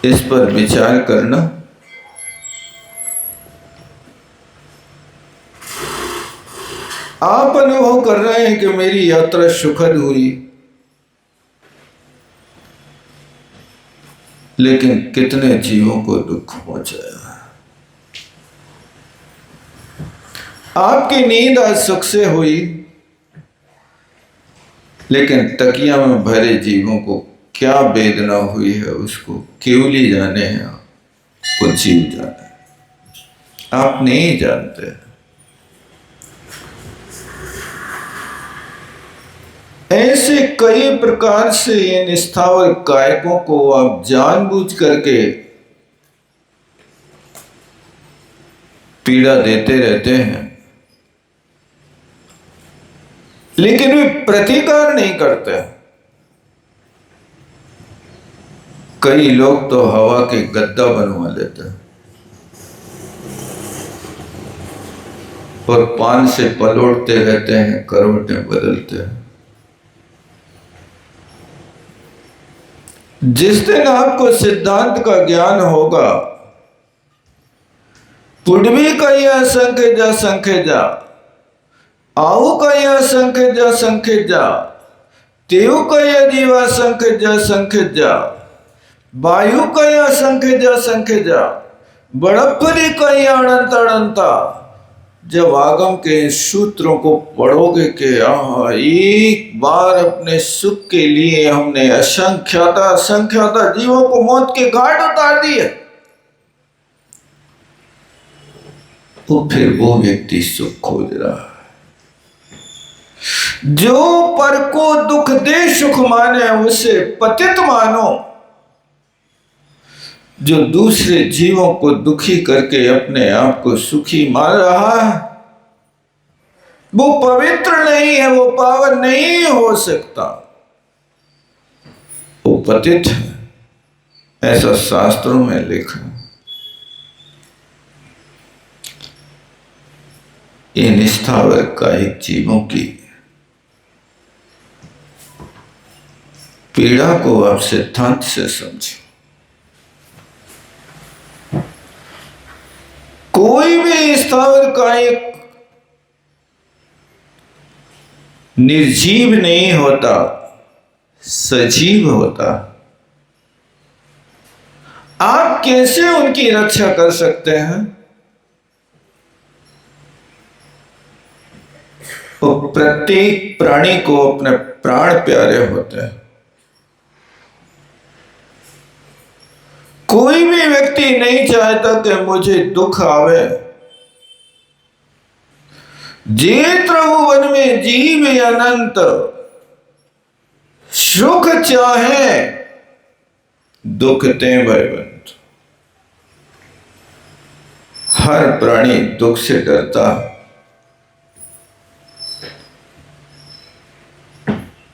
इस पर विचार करना। आप अनुभव कर रहे हैं कि मेरी यात्रा सुखद हुई, लेकिन कितने जीवों को दुख पहुंचाया। आपकी नींद आज सुख से हुई, लेकिन तकिया में भरे जीवों को क्या वेदना हुई है उसको केवल ही जाने हैं आप, वो जीव जाने, आप नहीं जानते। ऐसे कई प्रकार से इन स्थावर कायकों को आप जानबूझ करके पीड़ा देते रहते हैं, लेकिन वे प्रतिकार नहीं करते। कई लोग तो हवा के गद्दा बनवा लेते हैं और पान से पलटते रहते हैं, करवटें बदलते हैं। जिस दिन आपको सिद्धांत का ज्ञान होगा, पुडवी कई असंख्य जा संख्य जा, आऊ कई असंख्य जा संख्य जा, तेऊ कई जीवा संख्य जा संख्य जा, वायु कई असंख्य जा संख्य जा, बड़प्परी कई अनंत अनंता। जब आगम के सूत्रों को पढ़ोगे कि एक बार अपने सुख के लिए हमने असंख्याता असंख्याता जीवों को मौत के घाट उतार दिए, तो फिर वो व्यक्ति सुख खोज रहा है। जो पर को दुख दे सुख माने उसे पतित मानो। जो दूसरे जीवों को दुखी करके अपने आप को सुखी मान रहा है, वो पवित्र नहीं है, वो पावन नहीं हो सकता, वो पतित है, ऐसा शास्त्रों में लिखा। इन स्थावर कायिक जीवों की पीड़ा को आप सिद्धांत से समझो। कोई भी स्थावर कायिक निर्जीव नहीं होता, सजीव होता। आप कैसे उनकी रक्षा कर सकते हैं? तो प्रत्येक प्राणी को अपने प्राण प्यारे होते हैं। कोई भी व्यक्ति नहीं चाहता कि मुझे दुख आवे। जेत वन में जीव अनंत, सुख चाहे दुख ते भयवंत। हर प्राणी दुख से डरता,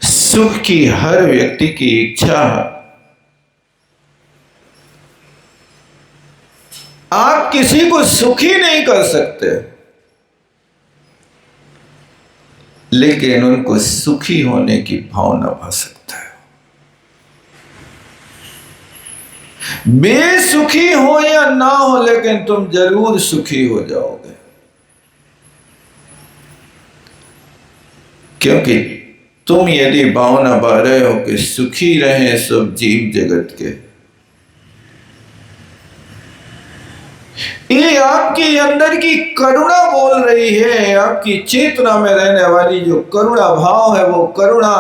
सुख की हर व्यक्ति की इच्छा है। आप किसी को सुखी नहीं कर सकते, लेकिन उनको सुखी होने की भावना भा सकता है। बेसुखी हो या ना हो, लेकिन तुम जरूर सुखी हो जाओगे, क्योंकि तुम यदि भावना बा रहे हो कि सुखी रहे सब जीव जगत के, ये आपके अंदर की करुणा बोल रही है। आपकी चेतना में रहने वाली जो करुणा भाव है, वो करुणा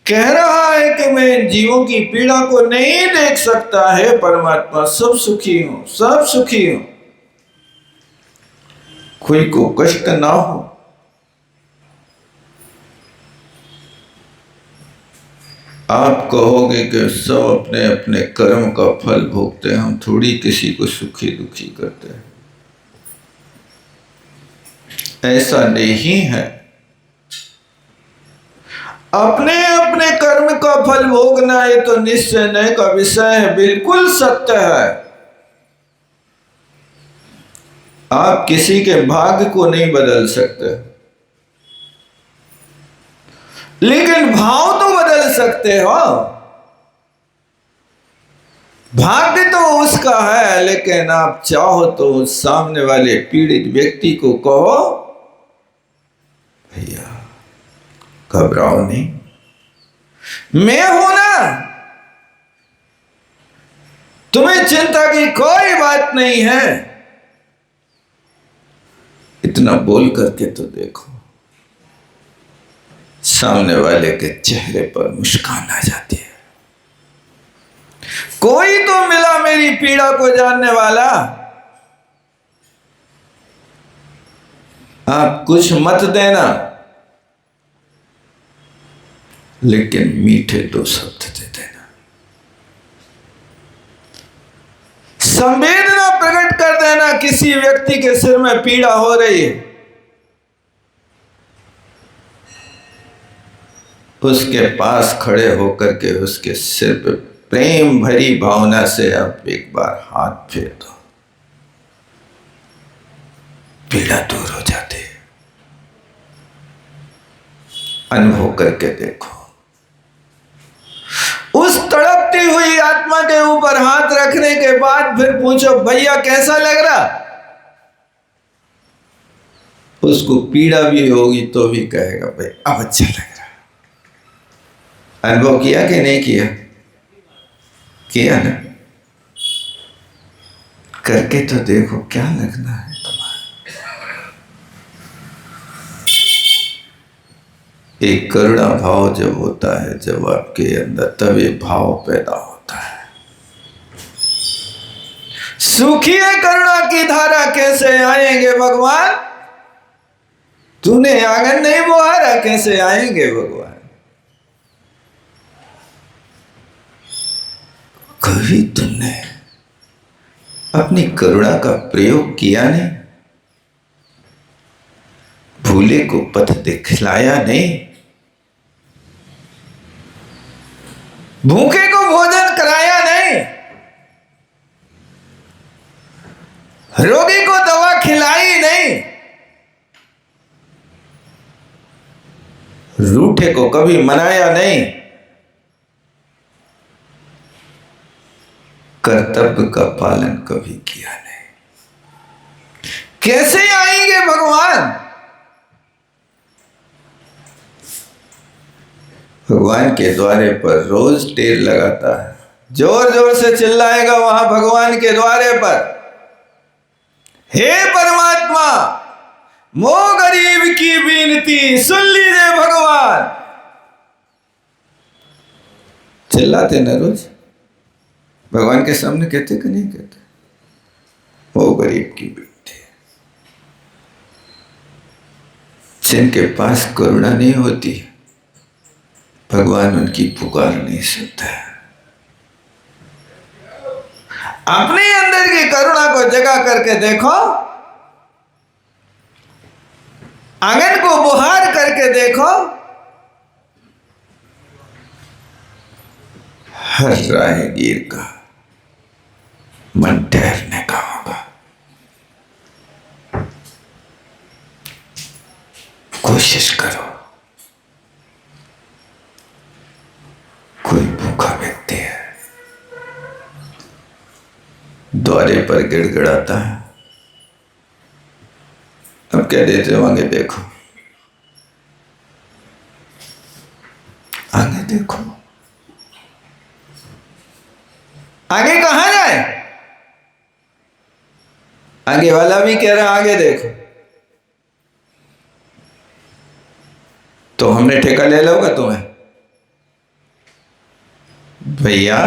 कह रहा है कि मैं जीवों की पीड़ा को नहीं देख सकता है। परमात्मा सब सुखी हो, सब सुखी हो, कोई को कष्ट ना हो। आप कहोगे कि सब अपने अपने कर्म का फल भोगते हैं, हम थोड़ी किसी को सुखी दुखी करते हैं। ऐसा नहीं है। अपने अपने कर्म का फल भोगना ये तो निश्चय का विषय है, बिल्कुल सत्य है। आप किसी के भाग्य को नहीं बदल सकते, लेकिन भाव तो बदल सकते हो। भाग्य तो उसका है, लेकिन आप चाहो तो उस सामने वाले पीड़ित व्यक्ति को कहो, भैया घबराओ नहीं, मैं हूं ना, तुम्हें चिंता की कोई बात नहीं है। इतना बोल करके तो देखो, सामने वाले के चेहरे पर मुस्कान आ जाती है। कोई तो मिला मेरी पीड़ा को जानने वाला। आप कुछ मत देना, लेकिन मीठे दो शब्द दे देना, संवेदना प्रकट कर देना। किसी व्यक्ति के सिर में पीड़ा हो रही है, उसके पास खड़े होकर के उसके सिर पे प्रेम भरी भावना से आप एक बार हाथ फेर दो, पीड़ा दूर हो जाती है। अनुभव करके देखो। उस तड़पती हुई आत्मा के ऊपर हाथ रखने के बाद फिर पूछो, भैया कैसा लग रहा? उसको पीड़ा भी होगी तो भी कहेगा, भाई अब अच्छा लग रहा। अनुभव किया कि नहीं किया? किया ना? करके तो देखो, क्या लगना है तुम्हारा। एक करुणा भाव जब होता है, जब आपके अंदर, तब ये भाव पैदा होता है। सूखिए करुणा की धारा कैसे आएंगे भगवान? तूने आंगन नहीं बुहारा, कैसे आएंगे भगवान? कभी तुमने अपनी करुणा का प्रयोग किया नहीं? भूले को पथ दिखलाया नहीं? भूखे को भोजन कराया नहीं? रोगी को दवा खिलाई नहीं? रूठे को कभी मनाया नहीं? कर्तव्य का पालन कभी किया नहीं? कैसे आएंगे भगवान? भगवान के द्वारे पर रोज टेर लगाता है, जोर जोर से चिल्लाएगा वहां भगवान के द्वारे पर, हे परमात्मा, मो गरीब की विनती सुन लीजिए भगवान। चिल्लाते ना रोज भगवान के सामने, कहते कि नहीं कहते? वो गरीब की विनती। जिनके पास करुणा नहीं होती, भगवान उनकी पुकार नहीं सुनता है। अपने अंदर की करुणा को जगा करके देखो, आंगन को बुहार करके देखो, हर राहगीर का मन ठहरने का होगा। कोशिश करो। कोई भूखा व्यक्ति है, द्वारे पर गिड़गिड़ाता है, अब क्या देते हो? आगे देखो, आगे देखो। आगे कहां जाए? आगे वाला भी कह रहा आगे देखो, तो हमने ठेका ले लोगा तुम्हें? भैया,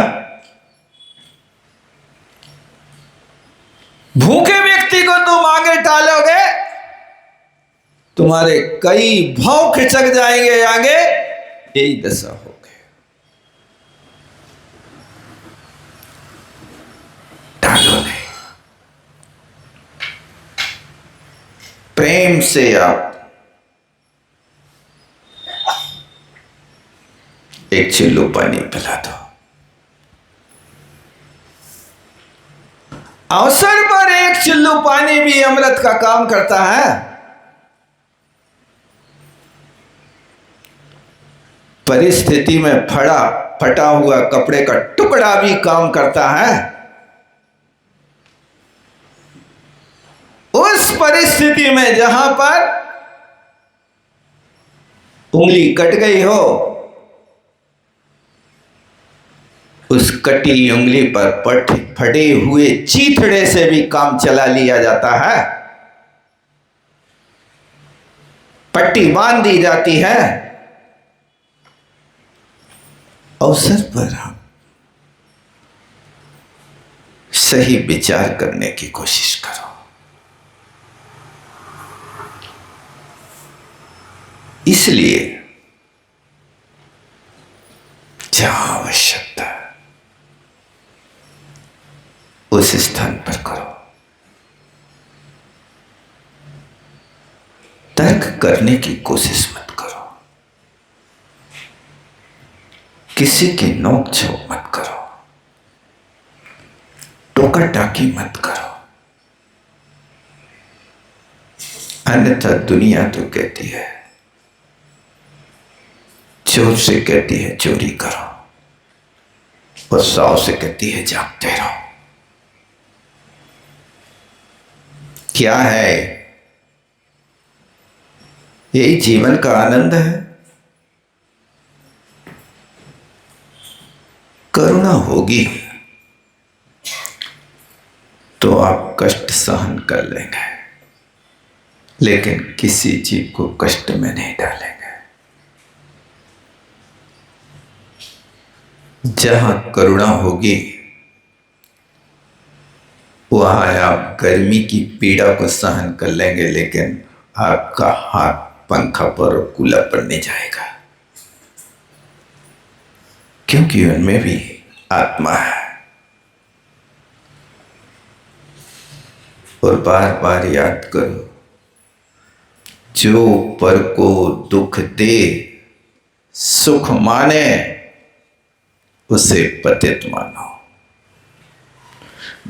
भूखे व्यक्ति को तुम आगे टालोगे, तुम्हारे कई भाव खिंचक जाएंगे आगे, यही दशा हो गई। टालो नहीं, प्रेम से आप एक चिल्लू पानी पिला दो। अवसर पर एक चिल्लू पानी भी अमृत का काम करता है। परिस्थिति में फटा हुआ कपड़े का टुकड़ा भी काम करता है। उस परिस्थिति में जहां पर उंगली कट गई हो, उस कटी उंगली पर फटे हुए चीथड़े से भी काम चला लिया जाता है, पट्टी बांध दी जाती है। अवसर पर हम सही विचार करने की कोशिश करो। इसलिए जहां आवश्यकता है उस स्थान पर करो। तर्क करने की कोशिश मत करो, किसी की नोक झोंक मत करो, टोका टाकी मत करो। अन्यथा दुनिया तो कहती है, चोर से कहती है चोरी करो, और साव से कहती है जागते रहो। क्या है? यही जीवन का आनंद है। करुणा होगी तो आप कष्ट सहन कर लेंगे, लेकिन किसी जीव को कष्ट में नहीं डालेंगे। जहां करुणा होगी वहां आप गर्मी की पीड़ा को सहन कर लेंगे, लेकिन आपका हाथ पंखा पर और कूलर पर नहीं जाएगा, क्योंकि उनमें भी आत्मा है। और बार बार याद करो, जो पर को दुख दे सुख माने उसे पतित मानो।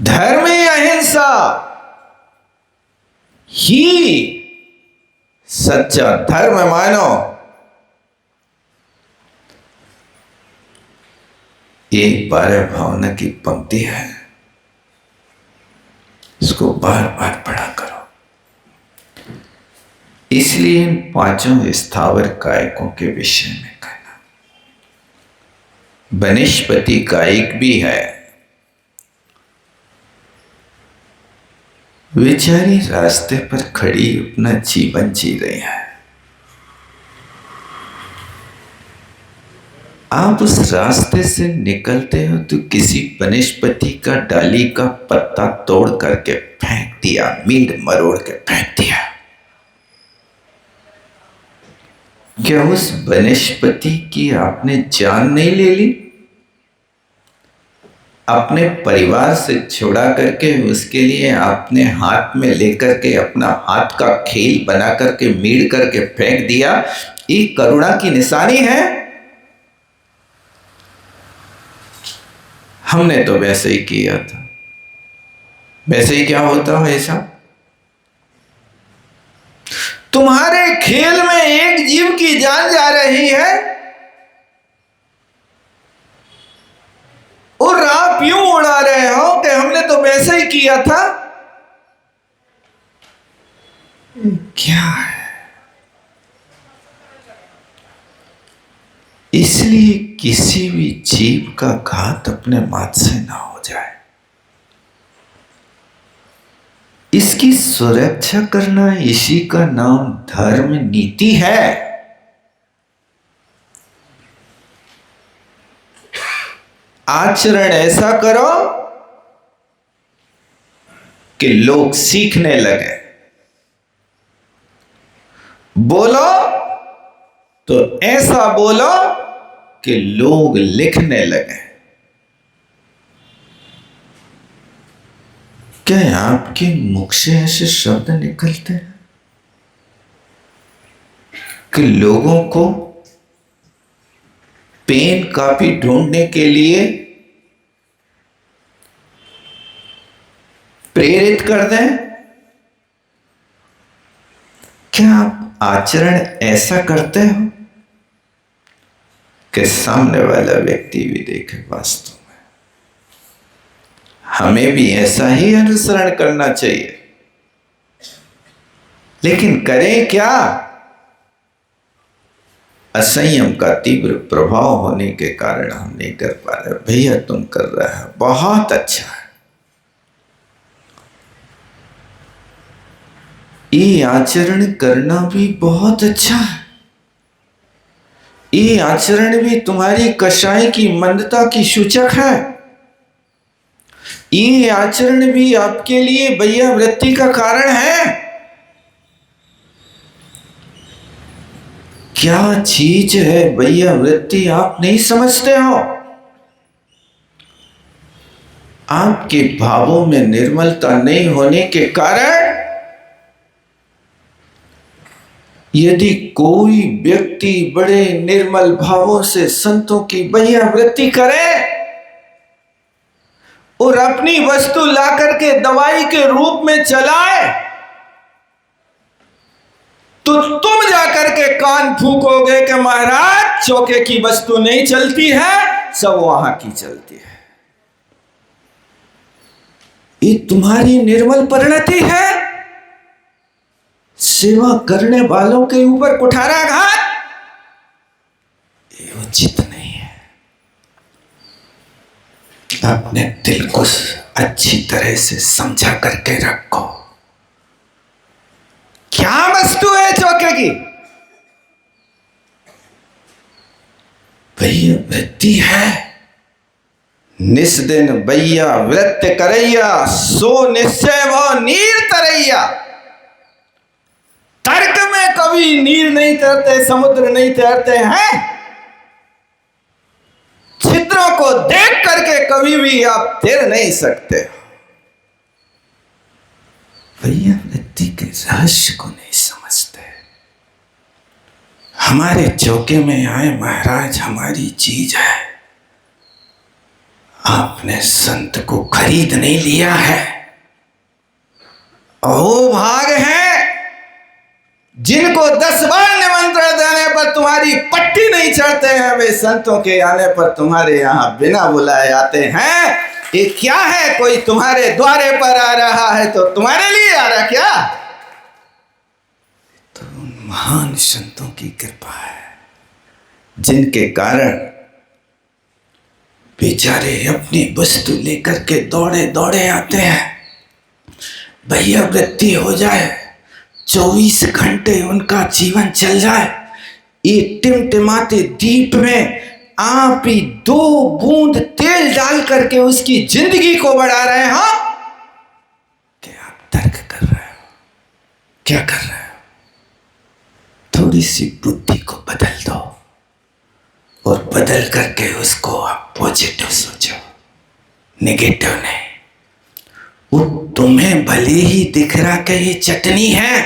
धर्म अहिंसा ही सच्चा धर्म मानो। एक 12 भावना की पंक्ति है, इसको बार बार पढ़ा करो। इसलिए इन 5 स्थावर कायकों के विषय में कहना। वनस्पति कायिक भी है, बेचारी रास्ते पर खड़ी अपना जीवन जी रही है। आप उस रास्ते से निकलते हो तो किसी वनस्पति का डाली का पत्ता तोड़ करके फेंक दिया, मींड मरोड़ के फेंक दिया। क्या उस वनस्पति की आपने जान नहीं ले ली? अपने परिवार से छोड़ा करके उसके लिए आपने हाथ में लेकर के अपना हाथ का खेल बना करके मीड़ करके फेंक दिया। ये करुणा की निशानी है। हमने तो वैसे ही किया था। वैसे ही क्या होता है ऐसा? तुम्हारे खेल में एक जीव की जान जा रही है और आप यूं उड़ा रहे हो कि हमने तो वैसे ही किया था। क्या है? इसलिए किसी भी जीव का घात अपने माथ से ना हो जाए, इसकी सुरक्षा करना, इसी का नाम धर्म नीति है। आचरण ऐसा करो कि लोग सीखने लगे, बोलो तो ऐसा बोलो कि लोग लिखने लगे। क्या आपके मुख से ऐसे शब्द निकलते हैं कि लोगों को पेन कापी ढूंढने के लिए प्रेरित कर दें? क्या आप आचरण ऐसा करते हो? कि सामने वाला व्यक्ति भी देखे वास्तव में हमें भी ऐसा ही अनुसरण करना चाहिए। लेकिन करें क्या? असंयम का तीव्र प्रभाव होने के कारण हम नहीं कर पा रहे। भैया तुम कर रहे हो, बहुत अच्छा है। ये आचरण करना भी बहुत अच्छा है। ये आचरण भी तुम्हारी कषाय की मंदता की सूचक है। ये आचरण भी आपके लिए भैया वृत्ति का कारण है। क्या चीज है भैया वृत्ति, आप नहीं समझते हो। आपके भावों में निर्मलता नहीं होने के कारण यदि कोई व्यक्ति बड़े निर्मल भावों से संतों की भैया वृत्ति करे और अपनी वस्तु ला करके दवाई के रूप में चलाए, तो तुम जाकर के कान फूकोगे कि महाराज चौके की वस्तु नहीं चलती है, सब वहां की चलती है। ये तुम्हारी निर्मल परिणति है। सेवा करने वालों के ऊपर कुठाराघात ये उचित नहीं है। अपने दिल को अच्छी तरह से समझा करके रखो। क्या वस्तु है चौके की? भैया वृत्ति है। निस्दिन भैया वृत्त करैया, सो निश्चय वो नीर तरैया। तर्क में कभी नीर नहीं तैरते, समुद्र नहीं तैरते हैं। चित्रों को देख करके कभी भी आप तैर नहीं सकते। भैया वृत्ति के रहस्य को नहीं समझते। हमारे चौके में आए महाराज हमारी चीज है। आपने संत को खरीद नहीं लिया है। ओ भाग है जिनको 10 बार निमंत्रण देने पर तुम्हारी पट्टी नहीं चढ़ते हैं, वे संतों के आने पर तुम्हारे यहां बिना बुलाए आते हैं। ये क्या है? कोई तुम्हारे द्वारे पर आ रहा है तो तुम्हारे लिए आ रहा क्या? तो महान संतों की कृपा है जिनके कारण बेचारे अपनी वस्तु लेकर के दौड़े दौड़े आते हैं। भैया वृत्ति हो जाए, 24 घंटे उनका जीवन चल जाए। ये टिमटिमाते दीप में आप ही 2 बूंद तेल डाल करके उसकी जिंदगी को बढ़ा रहे हो। क्या आप तर्क कर रहे हो? क्या कर रहे हो? थोड़ी सी बुद्धि को बदल दो और बदल करके उसको आप पॉजिटिव सोचो, नेगेटिव नहीं। वो तुम्हें भले ही दिख रहा कि ये चटनी है,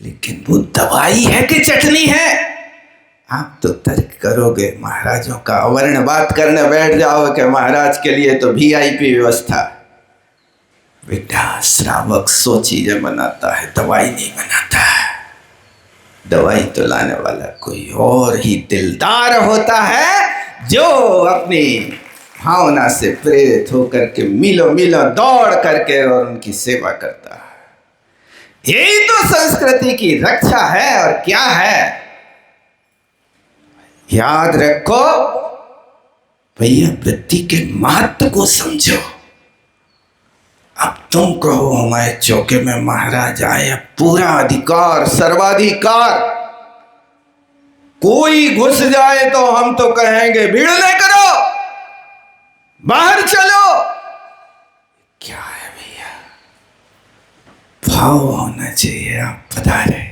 लेकिन वो दवाई है कि चटनी है? आप तो तर्क करोगे, महाराजों का अवर्ण बात करने बैठ जाओ कि महाराज के लिए तो VIP व्यवस्था। बेटा श्रावक 100 चीजें बनाता है, दवाई नहीं बनाता है। दवाई तो लाने वाला कोई और ही दिलदार होता है जो अपनी भावना से प्रेरित होकर के मीलों मीलों दौड़ करके और उनकी सेवा करता है। यही तो संस्कृति की रक्षा है। और क्या है? याद रखो भैया वृत्ति के महत्व को समझो। अब तुम कहो हमारे चौके में महाराज आए, पूरा अधिकार, सर्वाधिकार। कोई घुस जाए तो हम तो कहेंगे भीड़ नहीं करो, बाहर चलो। क्या है भैया? भाव होना चाहिए। आप बता रहे,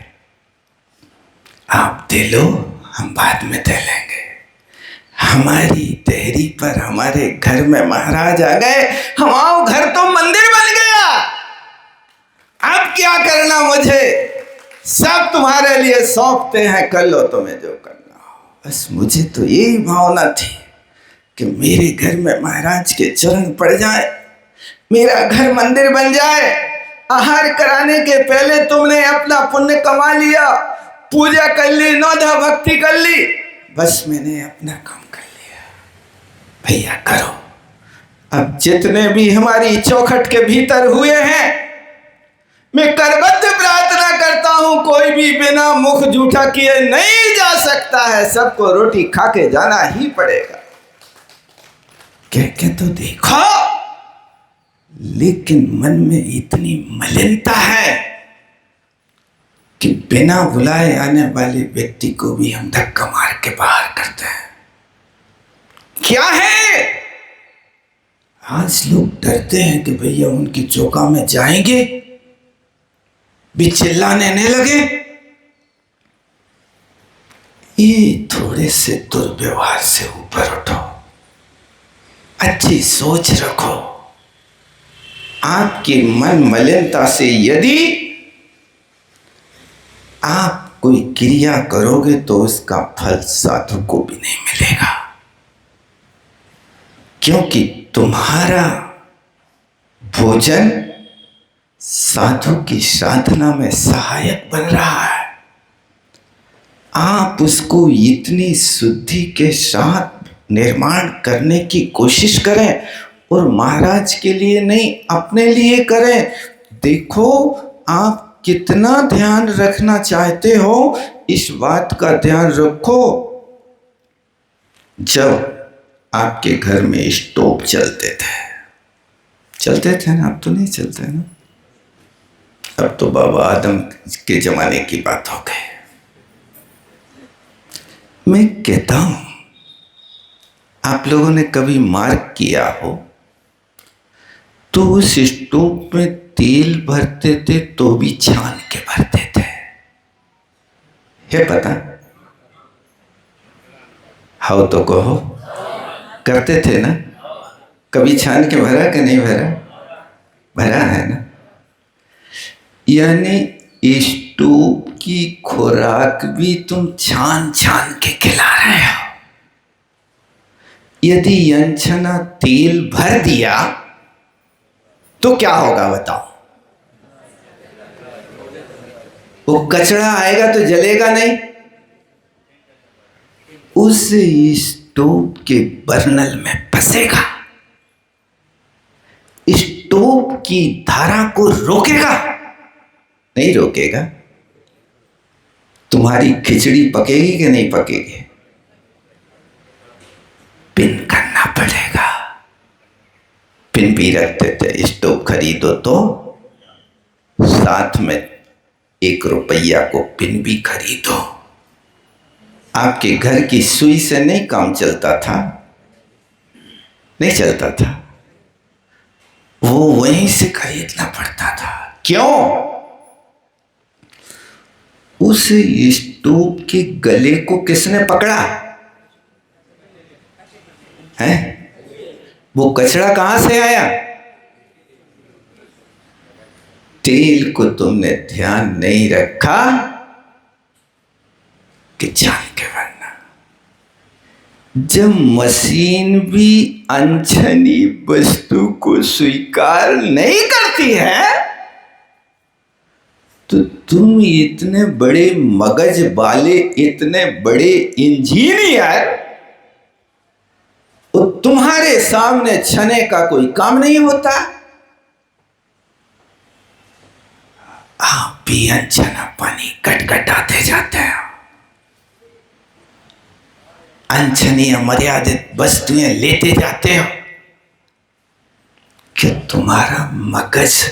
आप दे लो, हम बाद में दे लेंगे। हमारी देहरी पर हमारे घर में महाराज आ गए, हमारा घर तो मंदिर बन गया। अब क्या करना मुझे? सब तुम्हारे लिए सौंपते हैं, कर लो तुम्हें जो करना हो। बस मुझे तो यही भावना थी कि मेरे घर में महाराज के चरण पड़ जाए, मेरा घर मंदिर बन जाए। आहार कराने के पहले तुमने अपना पुण्य कमा लिया, पूजा कर ली, नौधा भक्ति कर ली, बस मैंने अपना काम कर लिया। भैया करो। अब जितने भी हमारी चौखट के भीतर हुए हैं, मैं करबद्ध प्रार्थना करता हूं, कोई भी बिना मुख जूठा किए नहीं जा सकता है। सबको रोटी खा के जाना ही पड़ेगा। कह के तो देखो। लेकिन मन में इतनी मलिनता है कि बिना बुलाए आने वाले व्यक्ति को भी हम धक्का मार के बाहर करते हैं। क्या है? आज लोग डरते हैं कि भैया उनकी चौका में जाएंगे भी चिल्लाने नहीं लगे। ये थोड़े से दुर्व्यवहार से ऊपर उठो, अच्छी सोच रखो। आपकी मन मलिनता से यदि आप कोई क्रिया करोगे तो उसका फल साधु को भी नहीं मिलेगा, क्योंकि तुम्हारा भोजन साधु की साधना में सहायक बन रहा है। आप उसको इतनी शुद्धि के साथ निर्माण करने की कोशिश करें, और महाराज के लिए नहीं, अपने लिए करें। देखो आप कितना ध्यान रखना चाहते हो, इस बात का ध्यान रखो। जब आपके घर में स्टोव चलते थे ना, अब तो नहीं चलते ना, अब तो बाबा आदम के जमाने की बात हो गई। मैं कहता हूं, आप लोगों ने कभी मार्क किया हो तो उस स्टोव में तेल भरते थे तो भी छान के भरते थे, है पता? हाउ तो कहो, करते थे ना? कभी छान के भरा कि नहीं भरा? भरा है ना। यानी स्टोव की खुराक भी तुम छान छान के खिला रहे हो। यदि अनछना तेल भर दिया तो क्या होगा बताओ? वो कचरा आएगा तो जलेगा नहीं। उस स्टोव के बर्नल में फंसेगा, स्टोव की धारा को रोकेगा? नहीं रोकेगा। तुम्हारी खिचड़ी पकेगी कि नहीं पकेगी? पिन करना पड़ेगा। पिन भी रखते थे। स्टोव खरीदो तो साथ में 1 रुपया को पिन भी खरीदो। आपके घर की सुई से नहीं काम चलता था, नहीं चलता था, वो वहीं से खरीदना पड़ता था। क्यों? उस स्टोव के गले को किसने पकड़ा है? वो कचरा कहां से आया? तेल को तुमने ध्यान नहीं रखा कि जान के भरना। जब मशीन भी अनछनी वस्तु को स्वीकार नहीं करती है तो तुम इतने बड़े मगज वाले, इतने बड़े इंजीनियर, और तुम्हारे सामने छने का कोई काम नहीं होता। आप भी अनछना पानी कटकटाते जाते हो, अनछनी अमर्यादित वस्तुएं लेते जाते हो। क्या तुम्हारा मगज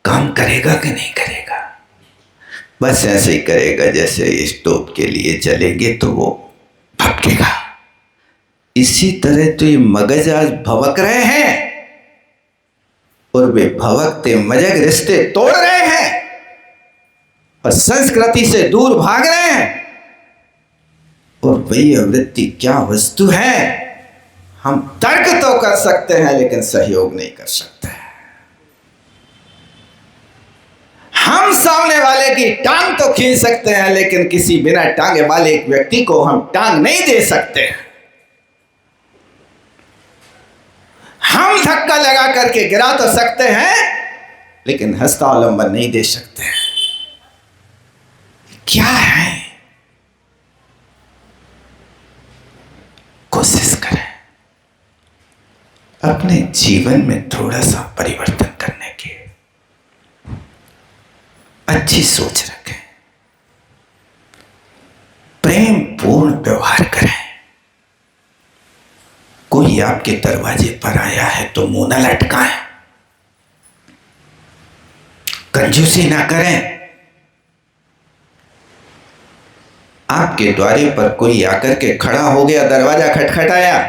काम करेगा कि नहीं करेगा? बस ऐसे ही करेगा जैसे स्टोव के लिए जलेंगे तो वो भपकेगा। इसी तरह तो ये मगज आज भवक रहे हैं, और वे भवकते मजग रिश्ते तोड़ रहे हैं और संस्कृति से दूर भाग रहे हैं। और वही वृत्ति क्या वस्तु है? हम तर्क तो कर सकते हैं लेकिन सहयोग नहीं कर सकते। हम सामने वाले की टांग तो खींच सकते हैं लेकिन किसी बिना टांगे वाले एक व्यक्ति को हम टांग नहीं दे सकते। हम धक्का लगा करके गिरा तो सकते हैं लेकिन हस्तावलंबन नहीं दे सकते। क्या है? अपने जीवन में थोड़ा सा परिवर्तन करने की अच्छी सोच रखें, प्रेम पूर्ण व्यवहार करें। कोई आपके दरवाजे पर आया है तो मुंह न लटकाएं, कंजूसी ना करें। आपके द्वारे पर कोई आकर के खड़ा हो गया, दरवाजा खटखटाया,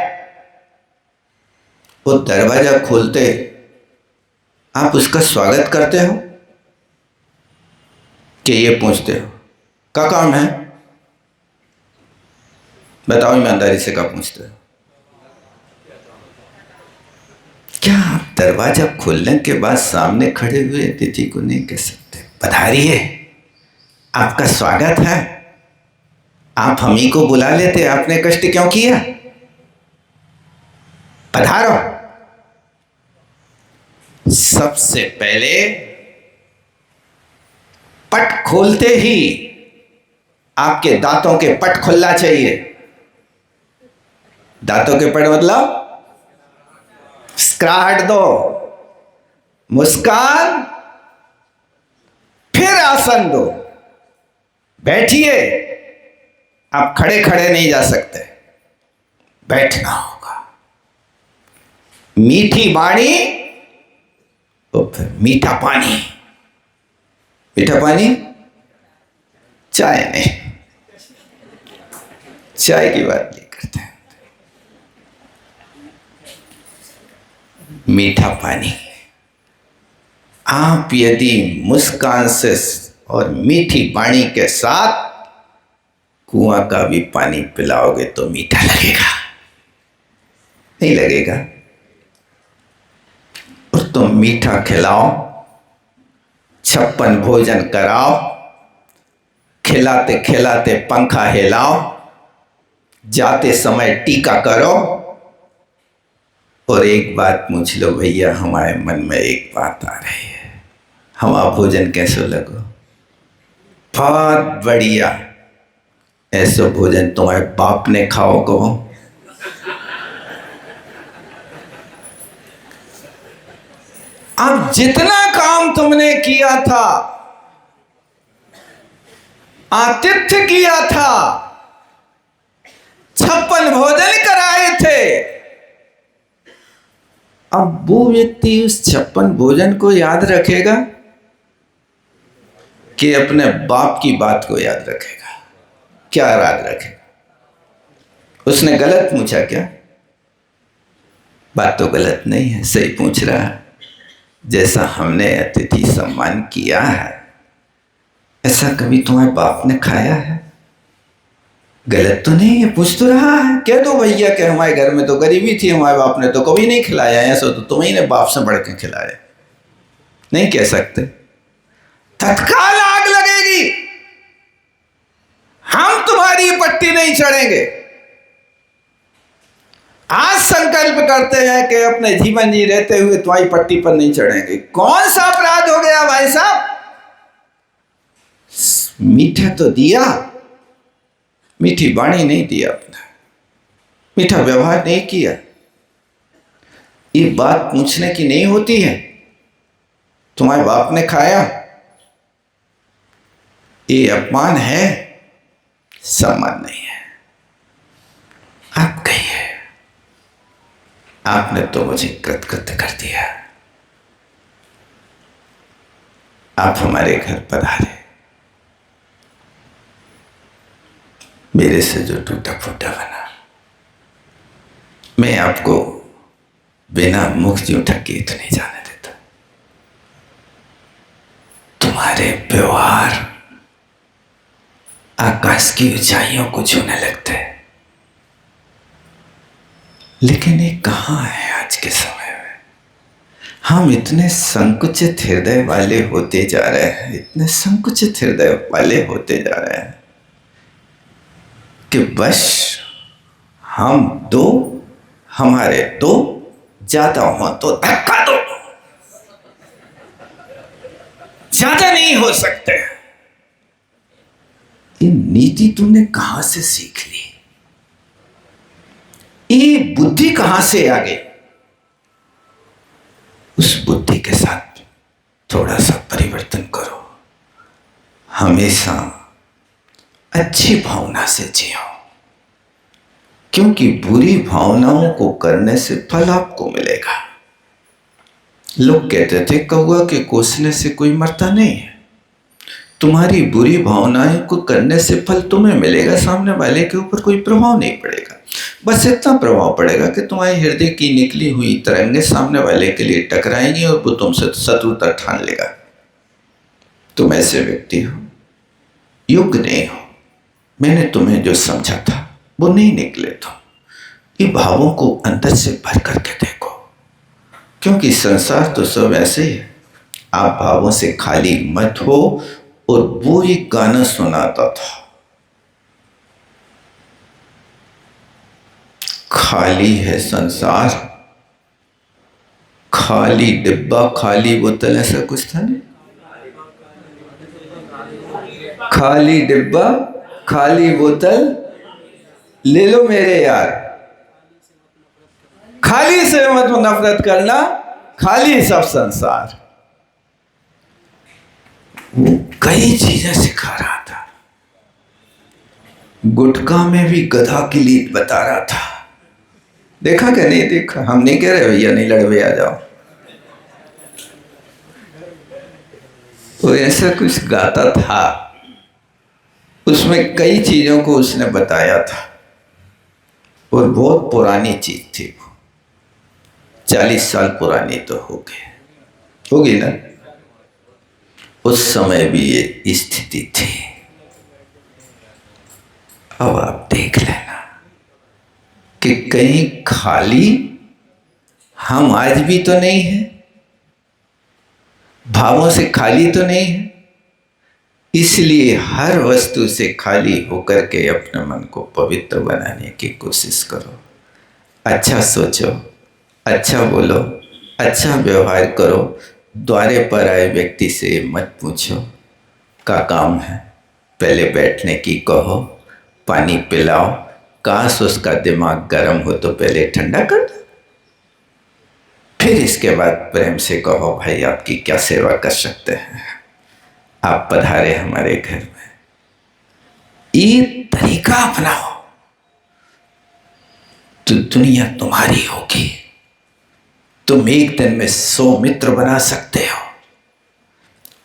वो दरवाजा खोलते आप उसका स्वागत करते हो कि ये पूछते हो क्या काम है? बताओ ईमानदारी से, क्या पूछते हो? क्या आप दरवाजा खोलने के बाद सामने खड़े हुए अतिथि को नहीं कह सकते पधारिए, आपका स्वागत है? आप हम ही को बुला लेते, आपने कष्ट क्यों किया? पधारो। सबसे पहले पट खोलते ही आपके दांतों के पट खुलना चाहिए। दांतों के पट मतलब स्क्राहट दो, मुस्कान, फिर आसन दो, बैठिए। आप खड़े खड़े नहीं जा सकते, बैठना होगा। मीठी वाणी तो फिर मीठा पानी। मीठा पानी चाय नहीं, चाय की बात नहीं करते हैं। मीठा पानी। आप यदि मुस्कान से और मीठी वाणी के साथ कुआं का भी पानी पिलाओगे तो मीठा लगेगा? नहीं लगेगा। और तुम मीठा खिलाओ, 56 भोजन कराओ, खिलाते खिलाते पंखा हिलाओ, जाते समय टीका करो, और एक बात पूछ लो भैया, हमारे मन में एक बात आ रही है, हमारा भोजन कैसे लगो? बहुत बढ़िया। ऐसा भोजन तुम्हारे बाप ने खाओ कहो। अब जितना काम तुमने किया था, आतिथ्य किया था, 56 भोजन कराए थे, अब वो व्यक्ति उस 56 भोजन को याद रखेगा कि अपने बाप की बात को याद रखेगा? क्या याद रखेगा? उसने गलत पूछा क्या? बात तो गलत नहीं है, सही पूछ रहा है। जैसा हमने अतिथि सम्मान किया है, ऐसा कभी तुम्हारे बाप ने खाया है? गलत तो नहीं है, पूछ तो रहा है। कह दो भैया कि हमारे घर में तो गरीबी थी, हमारे बाप ने तो कभी नहीं खिलाया, ऐसा तो तुम्ही ने बाप से बढ़ के खिलाया। नहीं कह सकते, तत्काल आग लगेगी। हम तुम्हारी पट्टी नहीं चढ़ेंगे। आज संकल्प करते हैं कि अपने जीवन जी रहते हुए तुम्हारी पट्टी पर नहीं चढ़ेंगे। कौन सा अपराध हो गया भाई साहब? मीठा तो दिया, मीठी वाणी नहीं दिया, अपना मीठा व्यवहार नहीं किया। ये बात पूछने की नहीं होती है, तुम्हारे बाप ने खाया, ये अपमान है, सम्मान नहीं है। आप कहिए, आपने तो मुझे कृतकृत्य कर दिया। आप हमारे घर पधारे, मेरे से जो टूटा फूटा बना, मैं आपको बिना मुख यूं ढके तो नहीं जाने देता। तुम्हारे व्यवहार आकाश की ऊंचाइयों को छूने लगते हैं। लेकिन ये कहाँ है आज के समय में? हम इतने संकुचित हृदय वाले होते जा रहे हैं, इतने संकुचित हृदय वाले होते जा रहे हैं कि बस हम दो, हमारे दो, ज्यादा हो तो धक्का दो, ज्यादा नहीं हो सकते। ये नीति तुमने कहां से सीख ली? ये बुद्धि कहां से आ गई? उस बुद्धि के साथ थोड़ा सा परिवर्तन करो। हमेशा अच्छी भावना से जियो, क्योंकि बुरी भावनाओं को करने से फल आपको मिलेगा। लोग कहते थे कौवा के कोसने से कोई मरता नहीं है। तुम्हारी बुरी भावनाएं को करने से फल तुम्हें मिलेगा, सामने वाले के ऊपर कोई प्रभाव नहीं पड़ेगा। बस इतना प्रभाव पड़ेगा कि तुम्हारे हृदय की निकली हुई तरंगें सामने वाले के लिए टकराएंगी और वो तुमसे शत्रुता ठान लेगा। तुम ऐसे व्यक्ति हो, योग्य नहीं हो, मैंने तुम्हें जो समझा था वो नहीं निकले। तुम ये भावों को अंदर से भर करके देखो, क्योंकि संसार तो सब ऐसे ही है। आप भावों से खाली मत हो। और वो ही गाना सुनाता था, खाली है संसार, खाली डिब्बा खाली बोतल, ऐसा कुछ था नहीं? खाली डिब्बा खाली बोतल ले लो मेरे यार, खाली से मत नफरत करना, खाली सब संसार। वो कई चीजें सिखा रहा था। गुटखा में भी गधा की लीद बता रहा था। देखा क्या? नहीं देखा? हम नहीं कह रहे भैया नहीं लड़वे आ जाओ। वो ऐसा कुछ गाता था, उसमें कई चीजों को उसने बताया था और बहुत पुरानी चीज थी वो। 40 साल पुरानी तो होगी ना। उस समय भी ये स्थिति थी। अब आप देख लेना कि कहीं खाली हम आज भी तो नहीं है, भावों से खाली तो नहीं है। इसलिए हर वस्तु से खाली होकर के अपने मन को पवित्र बनाने की कोशिश करो। अच्छा सोचो, अच्छा बोलो, अच्छा व्यवहार करो। द्वारे पर आए व्यक्ति से मत पूछो का काम है, पहले बैठने की कहो, पानी पिलाओ। काश उसका दिमाग गर्म हो तो पहले ठंडा कर दो, फिर इसके बाद प्रेम से कहो भाई आपकी क्या सेवा कर सकते हैं, आप पधारे हमारे घर में। ये तरीका अपनाओ तो दुनिया तुम्हारी होगी। तुम एक दिन में 100 मित्र बना सकते हो।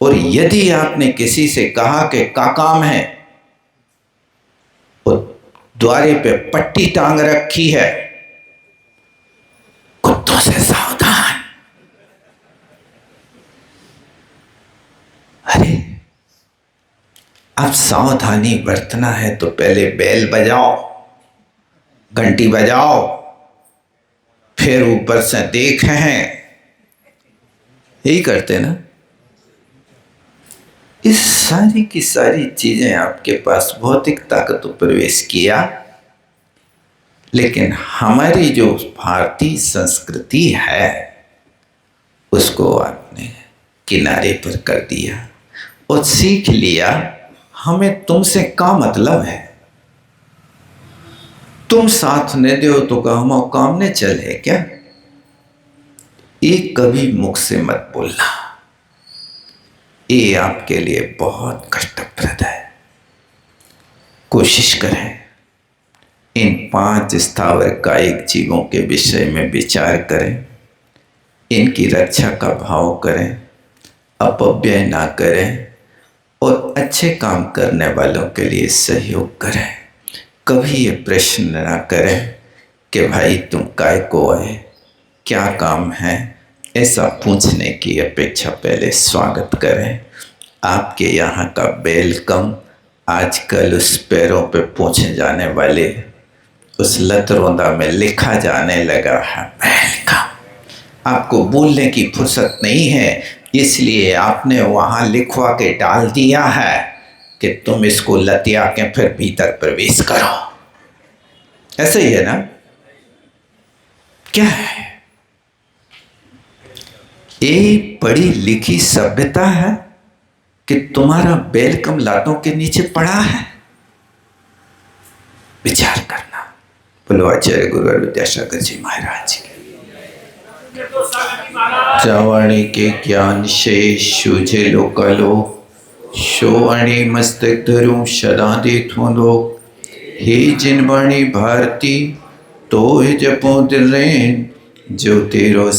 और यदि आपने किसी से कहा कि का काम है, और द्वारे पे पट्टी टांग रखी है, कुत्तों से सावधान। अरे अब सावधानी बरतना है तो पहले बेल बजाओ, घंटी बजाओ, फिर ऊपर से देख हैं। यही करते ना। इस सारी की सारी चीजें आपके पास भौतिकता का तो प्रवेश किया, लेकिन हमारी जो भारतीय संस्कृति है उसको आपने किनारे पर कर दिया और सीख लिया हमें तुमसे का मतलब है। तुम साथ न दो तो हम काम न चले क्या? ये कभी मुख से मत बोलना, ये आपके लिए बहुत कष्टप्रद है। कोशिश करें इन 5 स्थावर कायिक जीवों के विषय में विचार करें, इनकी रक्षा का भाव करें, अपव्यय ना करें और अच्छे काम करने वालों के लिए सहयोग करें। कभी ये प्रश्न ना करें कि भाई तुम काय को आए, क्या काम है, ऐसा पूछने की अपेक्षा पहले स्वागत करें। आपके यहाँ का वेलकम आजकल उस पैरों पे पूछे जाने वाले उस लतरोंदा में लिखा जाने लगा है, वेलकम। आपको बोलने की फुर्सत नहीं है, इसलिए आपने वहाँ लिखवा के डाल दिया है कि तुम इसको लतिया के फिर भीतर प्रवेश करो। ऐसे ही है ना? क्या है ये? पढ़ी लिखी सभ्यता है कि तुम्हारा वेलकम लातों के नीचे पड़ा है? विचार करना। बोलो आचार्य गुरु विद्यासागर जी महाराज की। जावाणे के ज्ञान शेष शुझे लोकालो शो आणि मस्तक धरून सदा देथों लोक हे जिनवाणी भारती तो जपो दिलें जो तेरो